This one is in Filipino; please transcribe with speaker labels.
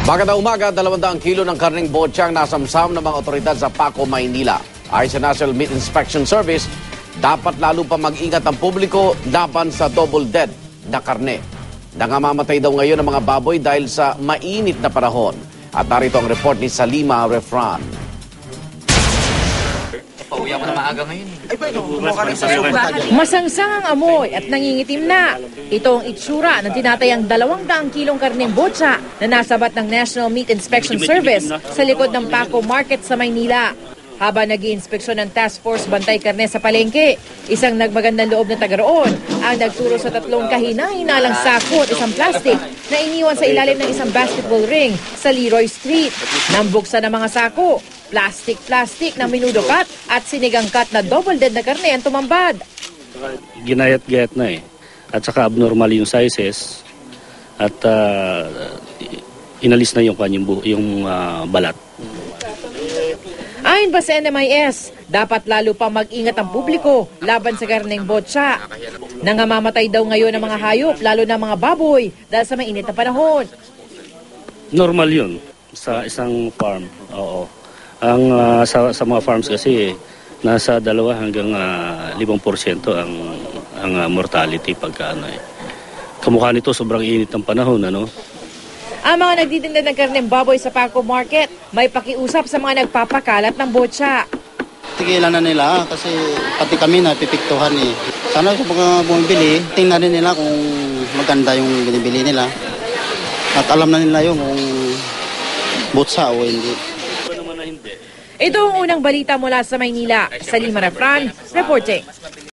Speaker 1: Magandang umaga, 200 kilo ng karning botsang nasamsam ng mga otoridad sa Paco, Maynila. Ayon sa National Meat Inspection Service, dapat lalo pa mag-ingat ang publiko laban sa double dead na karne. Nangamamatay daw ngayon ang mga baboy dahil sa mainit na panahon. At narito ang report ni Salima Refran.
Speaker 2: Pauwi ako na maaga ngayon.
Speaker 3: Masangsang ang amoy at nangingitim na. Ito ang itsura ng tinatayang 200 kilong karneng botsa na nasabat ng National Meat Inspection Service sa likod ng Paco Market sa Maynila. Habang nag-iinspeksyon ng Task Force Bantay Karne sa palengke, isang nagmagandang loob na taga roon ang nagturo sa 3 kahina-hinalang sako at isang plastic na iniwan sa ilalim ng isang basketball ring sa Leroy Street. Nang buksan ng mga sako, plastic na minudokat at sinigang cut na double dead na karne ang tumambad.
Speaker 4: Ginayat-gayat na eh. At saka abnormal yung sizes at inalis na yung kanyang balat.
Speaker 3: Ayon pa sa NMIS, dapat lalo pa mag-ingat ang publiko laban sa karneng botsa. Nangamamatay daw ngayon ang mga hayop, lalo na mga baboy, dahil sa mainit na panahon.
Speaker 4: Normal yun sa isang farm. Oo. Ang sa mga farms kasi nasa 2 hanggang 5% ang mortality pagka kamukha nito sobrang init ng panahon, ano?
Speaker 3: Ang mga nagtitinda ng karneng baboy sa Paco Market may pakiusap sa mga nagpapakalat ng botsa.
Speaker 5: Tigilan na nila kasi pati kami napipiktuhan eh. Sana kung mga bumibili, tingnan din nila kung maganda yung binibili nila. At alam na nila yung kung botsa o hindi.
Speaker 3: Ito ang unang balita mula sa Maynila. Salima Refran, reporting.